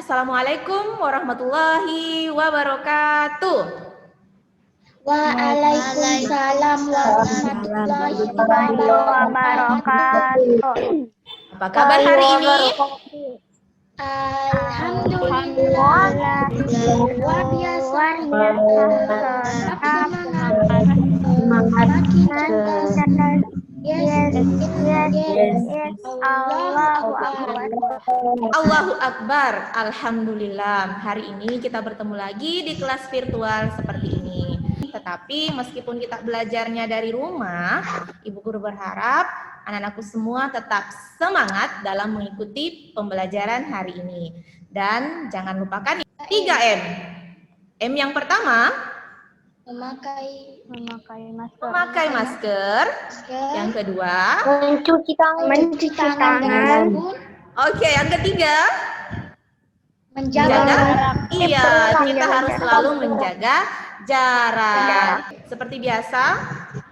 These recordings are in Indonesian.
Assalamualaikum warahmatullahi wabarakatuh. Waalaikumsalam warahmatullahi wabarakatuh. Apa kabar hari ini? Alhamdulillah. Luar biasa. Tetap semangat. Makin cerdas. Yes. Allahu Akbar. Allahu Akbar. Alhamdulillah. Hari ini kita bertemu lagi di kelas virtual seperti ini. Tetapi meskipun kita belajarnya dari rumah, Ibu Guru berharap anak-anakku semua tetap semangat dalam mengikuti pembelajaran hari ini. Dan jangan lupakan 3M. M yang pertama, memakai masker. Yang kedua, mencuci tangan. Oke, yang ketiga, Menjaga jarak. Iya, kita harus selalu menjaga jarak. Seperti biasa,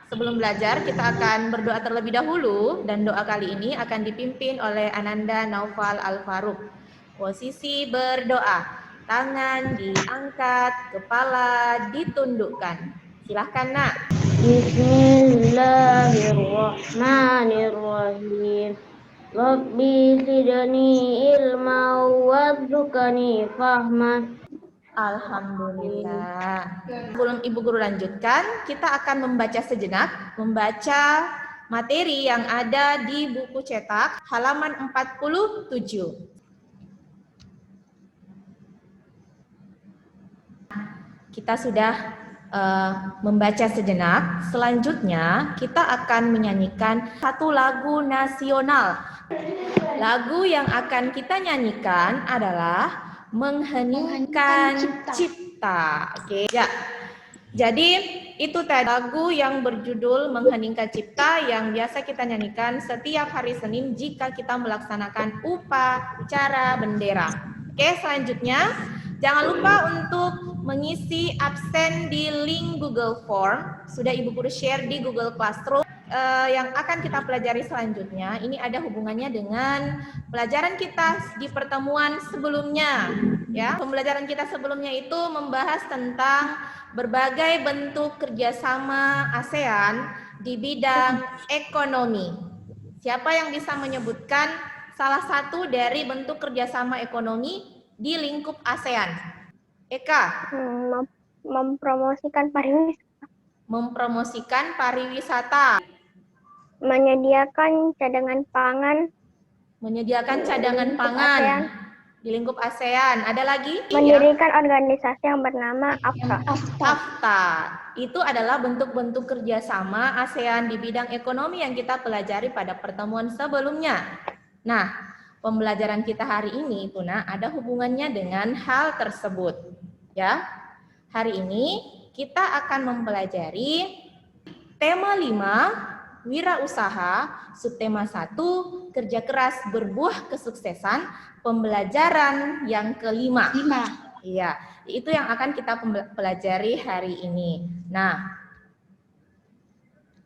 sebelum belajar kita akan berdoa terlebih dahulu, dan doa kali ini akan dipimpin oleh Ananda Naufal Al-Faruq. Posisi berdoa, tangan diangkat, kepala ditundukkan. Silahkan, Nak. Bismillahirrahmanirrahim. Rabbi zidni ilma warzuqni fahma. Alhamdulillah. Sebelum Ibu Guru lanjutkan, kita akan membaca sejenak, membaca materi yang ada di buku cetak halaman 47. Kita sudah membaca sejenak. Selanjutnya kita akan menyanyikan satu lagu nasional. Lagu yang akan kita nyanyikan adalah Mengheningkan Cipta. Oke, ya. Jadi itu tadi lagu yang berjudul Mengheningkan Cipta yang biasa kita nyanyikan setiap hari Senin jika kita melaksanakan upacara bendera. Oke, selanjutnya jangan lupa untuk mengisi absen di link Google Form. Sudah Ibu Guru share di Google Classroom. Yang akan kita pelajari selanjutnya, ini ada hubungannya dengan pelajaran kita di pertemuan sebelumnya. Ya, pembelajaran kita sebelumnya itu membahas tentang berbagai bentuk kerjasama ASEAN di bidang ekonomi. Siapa yang bisa menyebutkan salah satu dari bentuk kerjasama ekonomi di lingkup ASEAN? Eka. Mempromosikan pariwisata. Mempromosikan pariwisata. Menyediakan cadangan pangan. Menyediakan cadangan pangan ASEAN. Di lingkup ASEAN. Ada lagi? Mendirikan organisasi yang bernama AFTA. AFTA. Itu adalah bentuk-bentuk kerjasama ASEAN di bidang ekonomi yang kita pelajari pada pertemuan sebelumnya. Nah, pembelajaran kita hari ini, Tuna, ada hubungannya dengan hal tersebut. Ya, hari ini kita akan mempelajari tema 5, wirausaha, subtema 1, kerja keras berbuah kesuksesan, pembelajaran yang kelima. Iya, itu yang akan kita pelajari hari ini. Nah,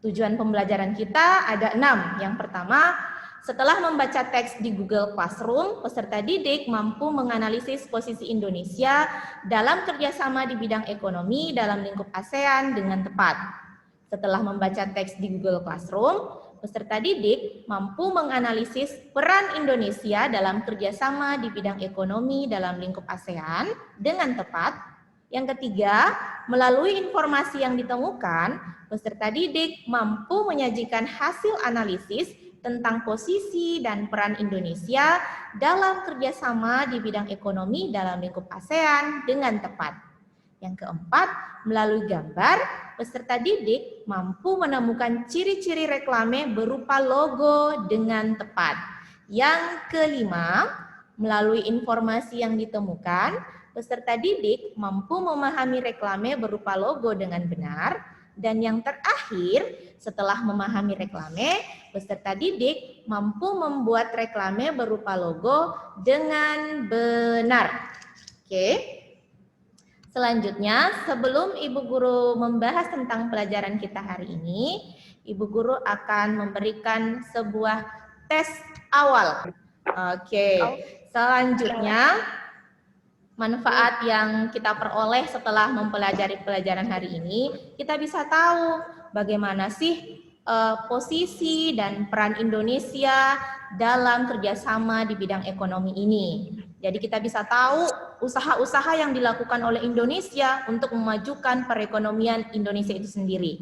tujuan pembelajaran kita ada 6. Yang pertama, setelah membaca teks di Google Classroom, peserta didik mampu menganalisis posisi Indonesia dalam kerjasama di bidang ekonomi dalam lingkup ASEAN dengan tepat. Setelah membaca teks di Google Classroom, peserta didik mampu menganalisis peran Indonesia dalam kerjasama di bidang ekonomi dalam lingkup ASEAN dengan tepat. Yang ketiga, melalui informasi yang ditemukan, peserta didik mampu menyajikan hasil analisis tentang posisi dan peran Indonesia dalam kerjasama di bidang ekonomi dalam lingkup ASEAN dengan tepat. Yang keempat, melalui gambar, peserta didik mampu menemukan ciri-ciri reklame berupa logo dengan tepat. Yang kelima, melalui informasi yang ditemukan, peserta didik mampu memahami reklame berupa logo dengan benar. Dan yang terakhir, setelah memahami reklame, peserta didik mampu membuat reklame berupa logo dengan benar. Oke. Selanjutnya, sebelum Ibu Guru membahas tentang pelajaran kita hari ini, Ibu Guru akan memberikan sebuah tes awal. Oke. Selanjutnya, manfaat yang kita peroleh setelah mempelajari pelajaran hari ini, kita bisa tahu bagaimana sih posisi dan peran Indonesia dalam kerjasama di bidang ekonomi ini. Jadi kita bisa tahu usaha-usaha yang dilakukan oleh Indonesia untuk memajukan perekonomian Indonesia itu sendiri.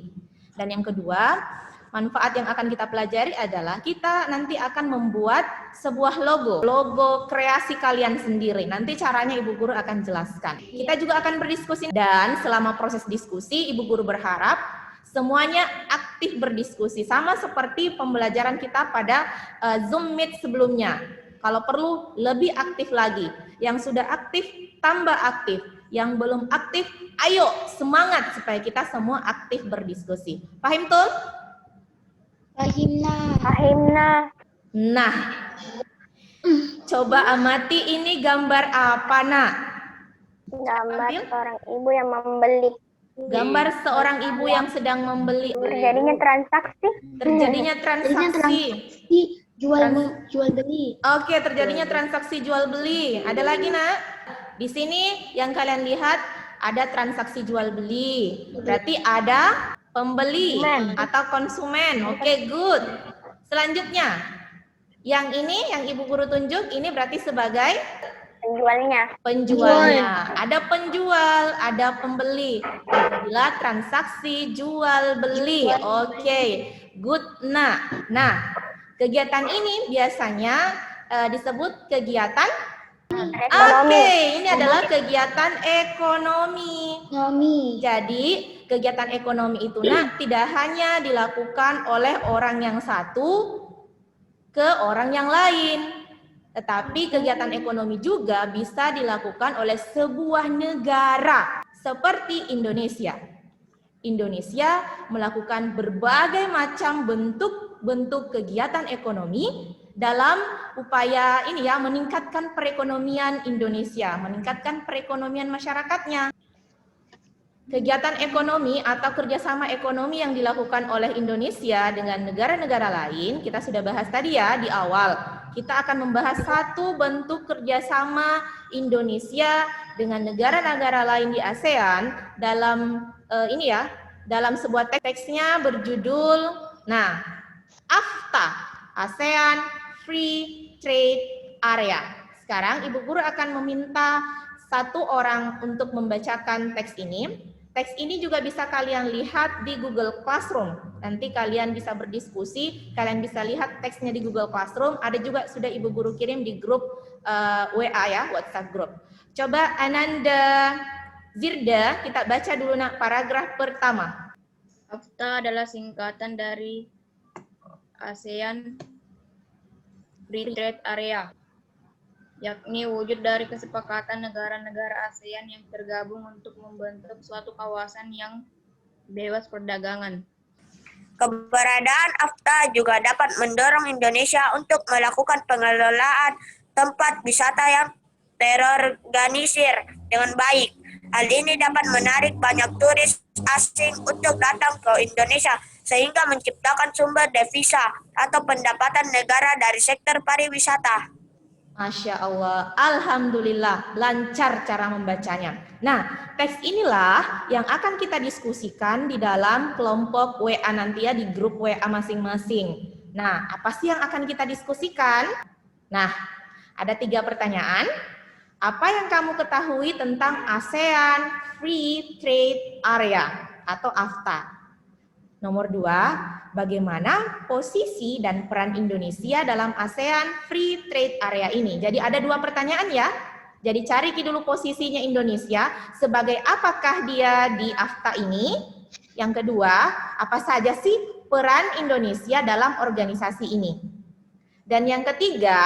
Dan yang kedua, manfaat yang akan kita pelajari adalah kita nanti akan membuat sebuah logo kreasi kalian sendiri. Nanti caranya Ibu Guru akan jelaskan. Kita juga akan berdiskusi dan selama proses diskusi Ibu Guru berharap semuanya aktif berdiskusi sama seperti pembelajaran kita pada Zoom Meet sebelumnya. Kalau perlu lebih aktif lagi. Yang sudah aktif tambah aktif. Yang belum aktif, ayo semangat supaya kita semua aktif berdiskusi. Paham tuh? Fahimna. Nah, coba amati ini gambar apa, Nak? Gambar Ambil. seorang ibu yang membeli. Gambar seorang ibu yang sedang membeli. Terjadinya transaksi. Terjadinya transaksi. Jual beli. Oke, terjadinya transaksi jual beli. Ada lagi, Nak? Di sini yang kalian lihat ada transaksi jual beli. Berarti ada pembeli atau konsumen. Oke, good. Selanjutnya, yang ini yang Ibu Guru tunjuk ini berarti sebagai penjualnya. Ada penjual, ada pembeli. Jadilah transaksi jual beli. Oke, good. Nah, kegiatan ini biasanya disebut kegiatan Ekonomi. Oke, ini adalah kegiatan ekonomi. Jadi, kegiatan ekonomi itu tidak hanya dilakukan oleh orang yang satu ke orang yang lain. Tetapi kegiatan ekonomi juga bisa dilakukan oleh sebuah negara seperti Indonesia. Indonesia melakukan berbagai macam bentuk kegiatan ekonomi dalam upaya ini ya meningkatkan perekonomian Indonesia, meningkatkan perekonomian masyarakatnya. Kegiatan ekonomi atau kerjasama ekonomi yang dilakukan oleh Indonesia dengan negara-negara lain, kita sudah bahas tadi ya di awal. Kita akan membahas satu bentuk kerjasama Indonesia dengan negara-negara lain di ASEAN dalam dalam sebuah teksnya berjudul, AFTA, ASEAN Free Trade Area. Sekarang Ibu Guru akan meminta satu orang untuk membacakan teks ini. Teks ini juga bisa kalian lihat di Google Classroom. Nanti kalian bisa berdiskusi, kalian bisa lihat teksnya di Google Classroom. Ada juga sudah Ibu Guru kirim di grup WA ya, WhatsApp group. Coba Ananda Zirda, kita baca dulu paragraf pertama. AFTA adalah singkatan dari ASEAN Free Trade Area, yakni wujud dari kesepakatan negara-negara ASEAN yang tergabung untuk membentuk suatu kawasan yang bebas perdagangan. Keberadaan AFTA juga dapat mendorong Indonesia untuk melakukan pengelolaan tempat wisata yang terorganisir dengan baik. Hal ini dapat menarik banyak turis asing untuk datang ke Indonesia sehingga menciptakan sumber devisa atau pendapatan negara dari sektor pariwisata. Masya Allah, Alhamdulillah, lancar cara membacanya. Nah, teks inilah yang akan kita diskusikan di dalam kelompok WA nanti ya, di grup WA masing-masing. Nah, apa sih yang akan kita diskusikan? Nah, ada 3 pertanyaan. Apa yang kamu ketahui tentang ASEAN Free Trade Area atau AFTA? Nomor 2, bagaimana posisi dan peran Indonesia dalam ASEAN Free Trade Area ini? Jadi ada 2 pertanyaan ya. Jadi cari dulu posisinya Indonesia, sebagai apakah dia di AFTA ini? Yang kedua, apa saja sih peran Indonesia dalam organisasi ini? Dan yang ketiga,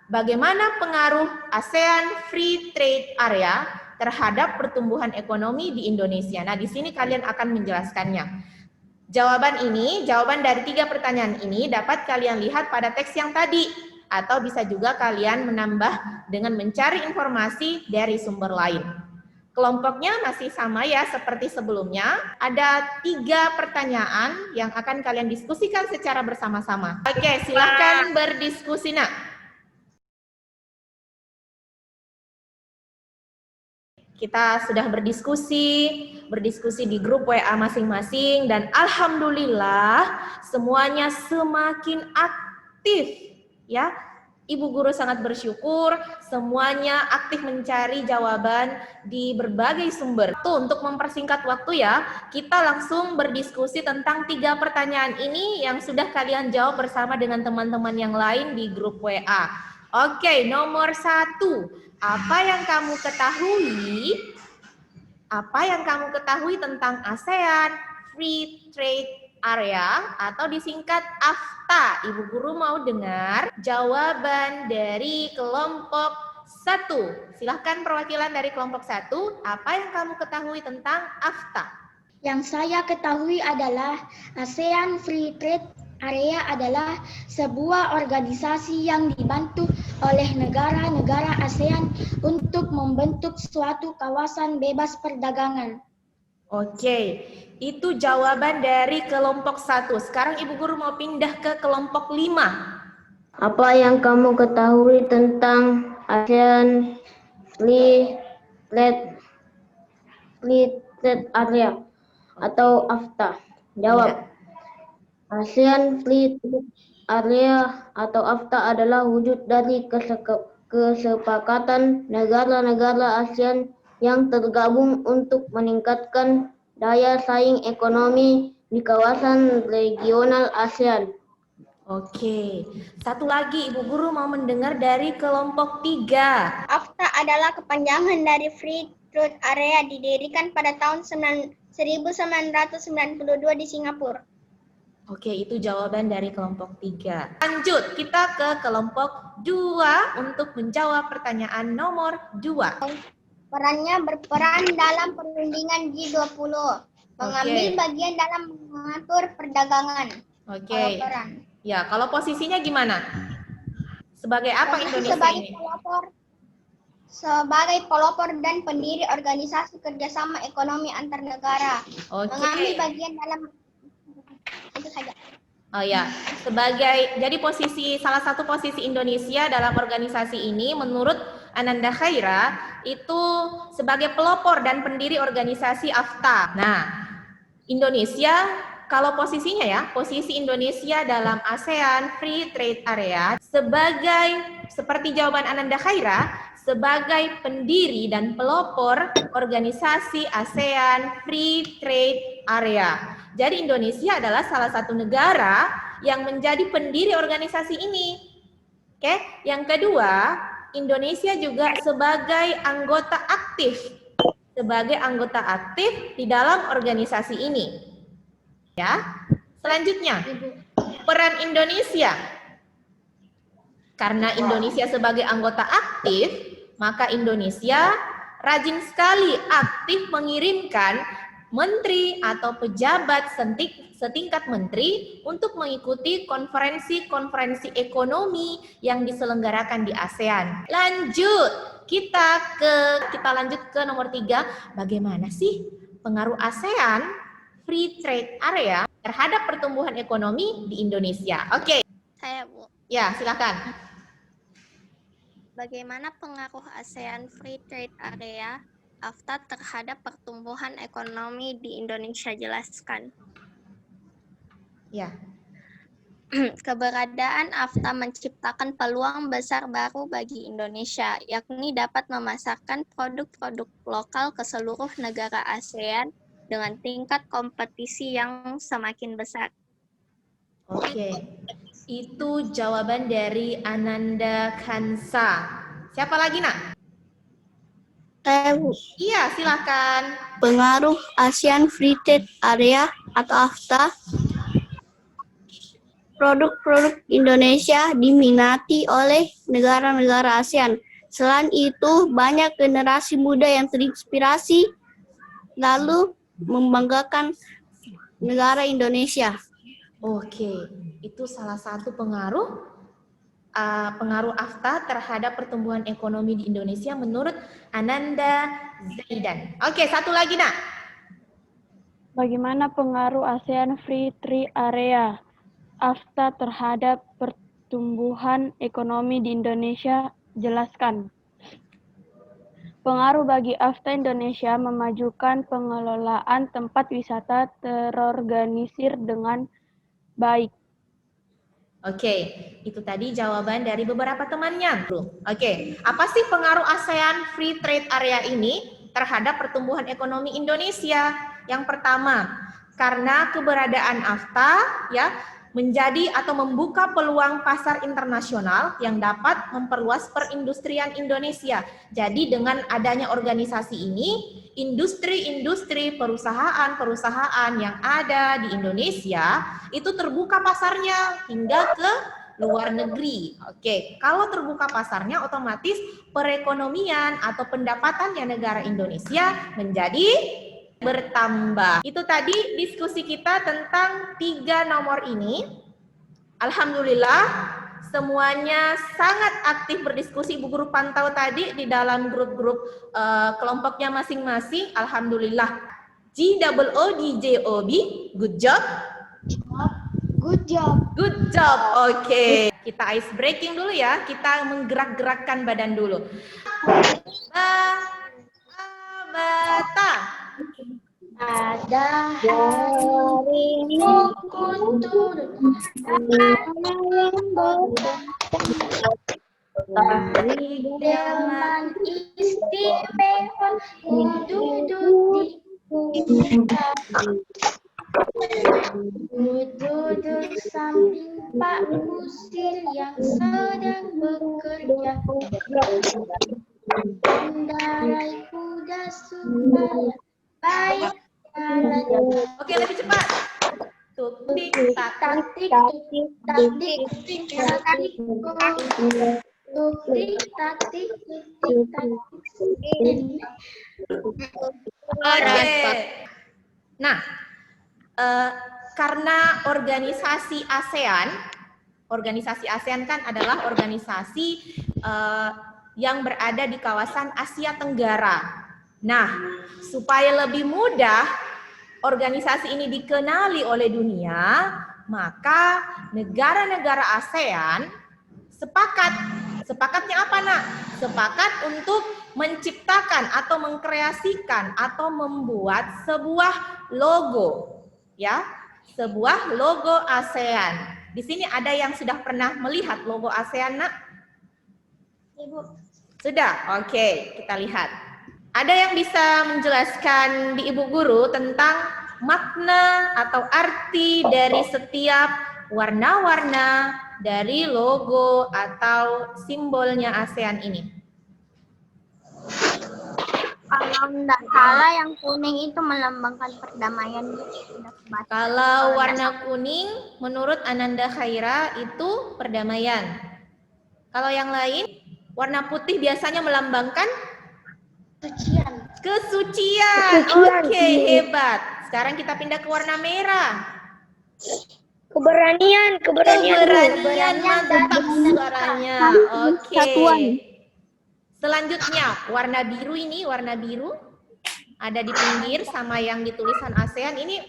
bagaimana pengaruh ASEAN Free Trade Area terhadap pertumbuhan ekonomi di Indonesia? Nah, di sini kalian akan menjelaskannya. Jawaban dari 3 pertanyaan ini dapat kalian lihat pada teks yang tadi, atau bisa juga kalian menambah dengan mencari informasi dari sumber lain. Kelompoknya masih sama ya seperti sebelumnya. Ada 3 pertanyaan yang akan kalian diskusikan secara bersama-sama. Oke, silakan berdiskusi, Nak. Kita sudah berdiskusi di grup WA masing-masing, dan alhamdulillah semuanya semakin aktif ya. Ibu guru sangat bersyukur semuanya aktif mencari jawaban di berbagai sumber. Tuh, untuk mempersingkat waktu ya, kita langsung berdiskusi tentang 3 pertanyaan ini yang sudah kalian jawab bersama dengan teman-teman yang lain di grup WA. Oke, nomor 1. Apa yang kamu ketahui tentang ASEAN Free Trade Area atau disingkat AFTA? Ibu guru mau dengar jawaban dari kelompok 1. Silahkan perwakilan dari kelompok 1. Apa yang kamu ketahui tentang AFTA? Yang saya ketahui adalah ASEAN Free Trade Area adalah sebuah organisasi yang dibantu oleh negara-negara ASEAN untuk membentuk suatu kawasan bebas perdagangan. Oke, itu jawaban dari kelompok 1. Sekarang Ibu Guru mau pindah ke kelompok 5. Apa yang kamu ketahui tentang ASEAN Free Trade Area atau AFTA? Jawab. ASEAN Free Trade Area atau AFTA adalah wujud dari kesepakatan negara-negara ASEAN yang tergabung untuk meningkatkan daya saing ekonomi di kawasan regional ASEAN. Oke, satu lagi Ibu Guru mau mendengar dari kelompok 3. AFTA adalah kepanjangan dari Free Trade Area, didirikan pada tahun 1992 di Singapura. Oke, itu jawaban dari kelompok 3. Lanjut, kita ke kelompok 2 untuk menjawab pertanyaan nomor 2. Perannya berperan dalam perundingan G20, mengambil bagian dalam mengatur perdagangan. Oke. Peran. Ya, kalau posisinya gimana? Sebagai apa Indonesia sebagai ini? Sebagai pelopor dan pendiri organisasi kerjasama ekonomi antar negara. Oke. Mengambil bagian dalam itu saja. Oh ya, jadi salah satu posisi Indonesia dalam organisasi ini menurut Ananda Khaira itu sebagai pelopor dan pendiri organisasi AFTA. Nah, Indonesia kalau posisinya ya, posisi Indonesia dalam ASEAN Free Trade Area seperti jawaban Ananda Khaira, sebagai pendiri dan pelopor organisasi ASEAN Free Trade Area. Jadi Indonesia adalah salah satu negara yang menjadi pendiri organisasi ini. Oke, yang kedua, Indonesia juga sebagai anggota aktif di dalam organisasi ini. Ya. Selanjutnya, peran Indonesia. Karena Indonesia sebagai anggota aktif, maka Indonesia rajin sekali aktif mengirimkan menteri atau pejabat setingkat menteri untuk mengikuti konferensi-konferensi ekonomi yang diselenggarakan di ASEAN. Lanjut, kita lanjut ke nomor 3. Bagaimana sih pengaruh ASEAN Free Trade Area terhadap pertumbuhan ekonomi di Indonesia? Oke. Saya, Bu. Ya, silakan. Bagaimana pengaruh ASEAN Free Trade Area AFTA terhadap pertumbuhan ekonomi di Indonesia? Jelaskan. Ya. Keberadaan AFTA menciptakan peluang besar baru bagi Indonesia, yakni dapat memasarkan produk-produk lokal ke seluruh negara ASEAN dengan tingkat kompetisi yang semakin besar. Oke. Itu jawaban dari Ananda Khansa. Siapa lagi, Nak? Saya, Bu. Iya, silakan. Pengaruh ASEAN Free Trade Area atau AFTA. Produk-produk Indonesia diminati oleh negara-negara ASEAN. Selain itu, banyak generasi muda yang terinspirasi lalu membanggakan negara Indonesia. Oke, itu salah satu pengaruh AFTA terhadap pertumbuhan ekonomi di Indonesia menurut Ananda Zaidan. Oke, satu lagi, Nak. Bagaimana pengaruh ASEAN Free Trade Area AFTA terhadap pertumbuhan ekonomi di Indonesia? Jelaskan. Pengaruh bagi AFTA Indonesia memajukan pengelolaan tempat wisata terorganisir dengan baik. Oke, itu tadi jawaban dari beberapa temannya. Oke, apa sih pengaruh ASEAN Free Trade Area ini terhadap pertumbuhan ekonomi Indonesia? Yang pertama, karena keberadaan AFTA ya menjadi atau membuka peluang pasar internasional yang dapat memperluas perindustrian Indonesia. Jadi dengan adanya organisasi ini, industri-industri, perusahaan-perusahaan yang ada di Indonesia itu terbuka pasarnya hingga ke luar negeri. Oke, kalau terbuka pasarnya otomatis perekonomian atau pendapatannya negara Indonesia menjadi bertambah. Itu tadi diskusi kita tentang 3 nomor ini. Alhamdulillah semuanya sangat aktif berdiskusi. Ibu guru pantau tadi di dalam grup-grup kelompoknya masing-masing. Alhamdulillah. GOODJOB, good job. Good job. Good job. Oke. Kita ice breaking dulu ya. Kita menggerak-gerakkan badan dulu. Bata. Ada hari buku turun dari teman istimewa duduk duduk samping Pak Kusir yang sedang bekerja mengendarai kuda supaya baik. Oke, lebih cepat. Tik tak Tik tak tik tak tik tik tak tik tak tik tik tak. Oke. Nah, karena organisasi ASEAN kan adalah organisasi yang berada di kawasan Asia Tenggara. Nah, supaya lebih mudah organisasi ini dikenali oleh dunia, maka negara-negara ASEAN sepakatnya apa nak? Sepakat untuk menciptakan atau mengkreasikan atau membuat sebuah logo, ya, sebuah logo ASEAN. Di sini ada yang sudah pernah melihat logo ASEAN nak? Ibu. Sudah, oke, kita lihat. Ada yang bisa menjelaskan di Ibu Guru tentang makna atau arti dari setiap warna-warna dari logo atau simbolnya ASEAN ini? Kalau tidak salah yang kuning itu melambangkan perdamaian. Kalau warna kuning menurut Ananda Khaira itu perdamaian. Kalau yang lain, warna putih biasanya melambangkan kesucian. Oke, hebat. Sekarang kita pindah ke warna merah. Keberanian. Mantap suaranya. Oke. Selanjutnya, warna biru ini, warna biru ada di pinggir sama yang di tulisan ASEAN ini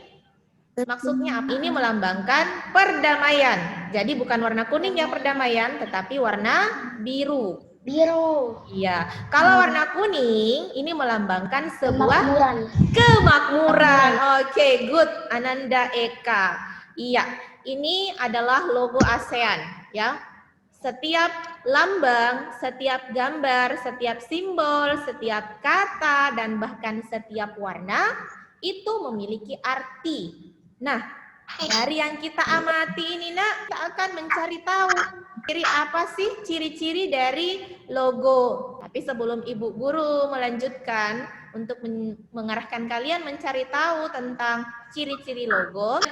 maksudnya apa? Ini melambangkan perdamaian. Jadi bukan warna kuning yang perdamaian, tetapi warna biru. Biru. Iya, kalau warna kuning ini melambangkan sebuah kemakmuran. Oke, good, Ananda Eka. Iya, ini adalah logo ASEAN, ya. Setiap lambang, setiap gambar, setiap simbol, setiap kata dan bahkan setiap warna itu memiliki arti. Nah, dari yang kita amati ini nak, kita akan mencari tahu apa sih ciri-ciri dari logo. Tapi sebelum Ibu Guru melanjutkan untuk mengarahkan kalian mencari tahu tentang ciri-ciri logo,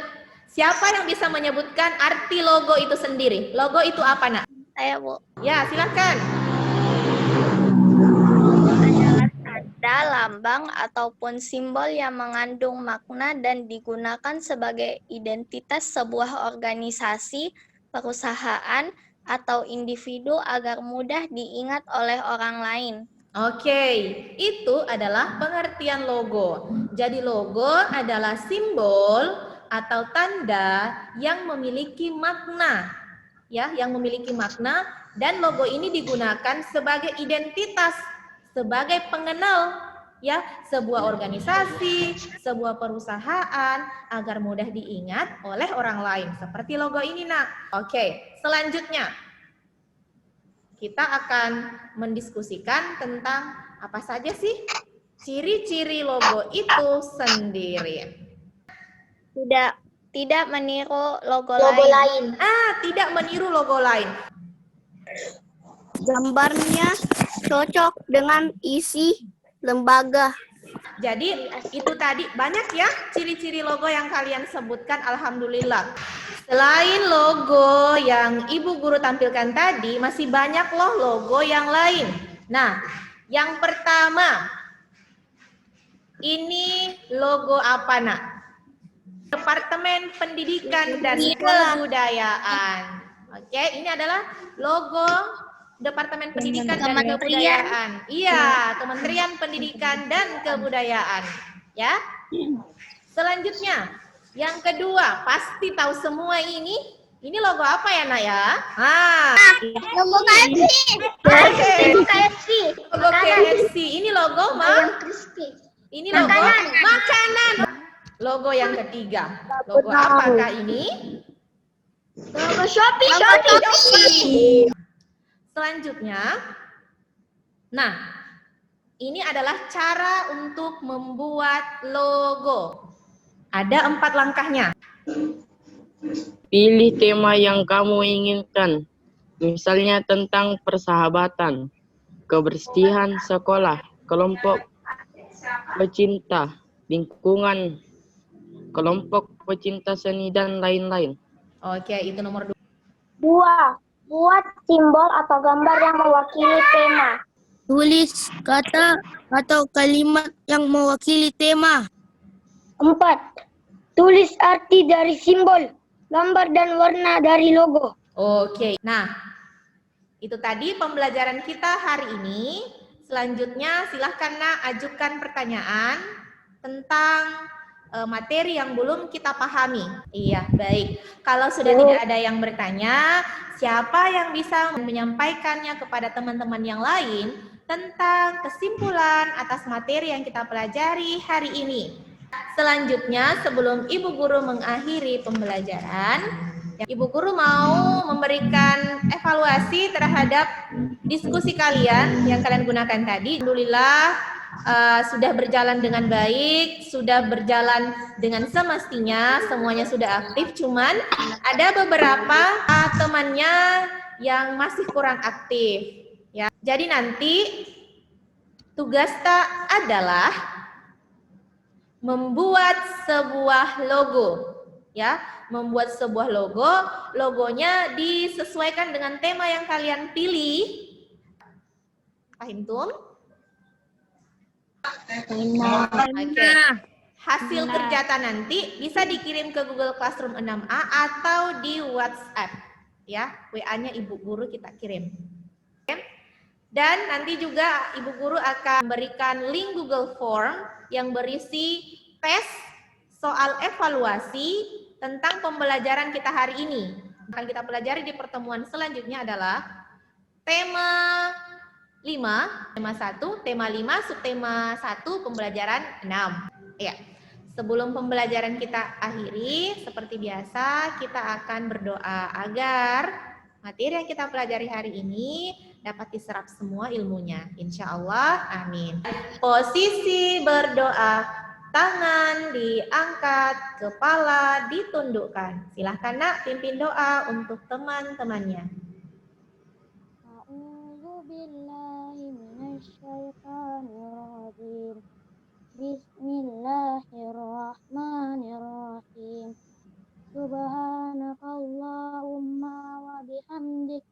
siapa yang bisa menyebutkan arti logo itu sendiri? Logo itu apa nak? Saya, Bu. Ya, silakan. Adalah tanda, lambang, ataupun simbol yang mengandung makna dan digunakan sebagai identitas sebuah organisasi, perusahaan, atau individu agar mudah diingat oleh orang lain. Oke, itu adalah pengertian logo. Jadi logo adalah simbol atau tanda yang memiliki makna. Ya, yang memiliki makna dan logo ini digunakan sebagai identitas sebagai pengenal ya sebuah organisasi, sebuah perusahaan agar mudah diingat oleh orang lain seperti logo ini, Nak. Oke, selanjutnya kita akan mendiskusikan tentang apa saja sih ciri-ciri logo itu sendiri. Tidak meniru logo Logo lain. lain. Tidak meniru logo lain. Gambarnya cocok dengan isi lembaga. Jadi itu tadi banyak ya ciri-ciri logo yang kalian sebutkan, alhamdulillah. Selain logo yang Ibu Guru tampilkan tadi, masih banyak loh logo yang lain. Nah, yang pertama, ini logo apa, Nak? Departemen Pendidikan dan Kebudayaan. Oke, ini adalah logo Departemen Pendidikan dan Kebudayaan. Iya, Kementerian Pendidikan dan Kebudayaan. Ya. Selanjutnya, yang kedua, pasti tahu semua ini. Ini logo apa ya, Nak ya? Logo KFC. Oke. Logo KFC. Logo KFC. Ini logo, Ma? Ini logo makanan. Logo yang ketiga. Logo apakah ini? Logo Shopee. Selanjutnya, nah, ini adalah cara untuk membuat logo. Ada 4 langkahnya. Pilih tema yang kamu inginkan, misalnya tentang persahabatan, kebersihan sekolah, kelompok pecinta lingkungan, kelompok pecinta seni, dan lain-lain. Oke, itu nomor 2. Buat simbol atau gambar yang mewakili tema. Tulis kata atau kalimat yang mewakili tema. 4. Tulis arti dari simbol, gambar dan warna dari logo. Oke, nah itu tadi pembelajaran kita hari ini. Selanjutnya silahkan, Nak, ajukan pertanyaan tentang materi yang belum kita pahami. Iya, baik. Kalau sudah tidak ada yang bertanya, siapa yang bisa menyampaikannya kepada teman-teman yang lain tentang kesimpulan atas materi yang kita pelajari hari ini? Selanjutnya, sebelum Ibu Guru mengakhiri pembelajaran, Ibu Guru mau memberikan evaluasi terhadap diskusi kalian yang kalian gunakan tadi. Alhamdulillah sudah berjalan dengan baik, sudah berjalan dengan semestinya, semuanya sudah aktif. Cuman ada beberapa temannya yang masih kurang aktif. Ya, jadi nanti tugas tak adalah membuat sebuah logo, ya, membuat sebuah logo. Logonya disesuaikan dengan tema yang kalian pilih. Paham tum? Oke. Hasil kerjata nanti bisa dikirim ke Google Classroom 6A atau di WhatsApp, ya, WA-nya Ibu Guru kita kirim. Oke. Dan nanti juga Ibu Guru akan memberikan link Google Form yang berisi tes soal evaluasi tentang pembelajaran kita hari ini. Akan kita pelajari di pertemuan selanjutnya adalah tema 5, tema 1, tema 5, subtema 1, pembelajaran 6. Ya. Sebelum pembelajaran kita akhiri, seperti biasa kita akan berdoa agar materi yang kita pelajari hari ini dapat diserap semua ilmunya. Insya Allah, amin. Posisi berdoa, tangan diangkat, kepala ditundukkan. Silahkan, Nak, pimpin doa untuk teman-temannya. Bismillahirrahmanirrahim. Subhanakallahumma wa bihamdik.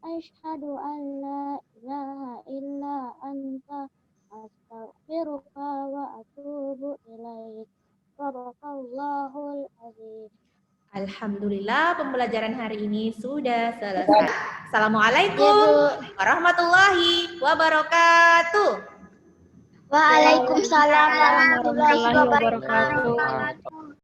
Asyhadu an la ilaha illa anta. Astaghfiruka wa atubu ilaik. Sadaqallahul azim. Alhamdulillah pembelajaran hari ini sudah selesai. Assalamualaikum warahmatullahi wabarakatuh. Waalaikumsalam warahmatullahi wabarakatuh.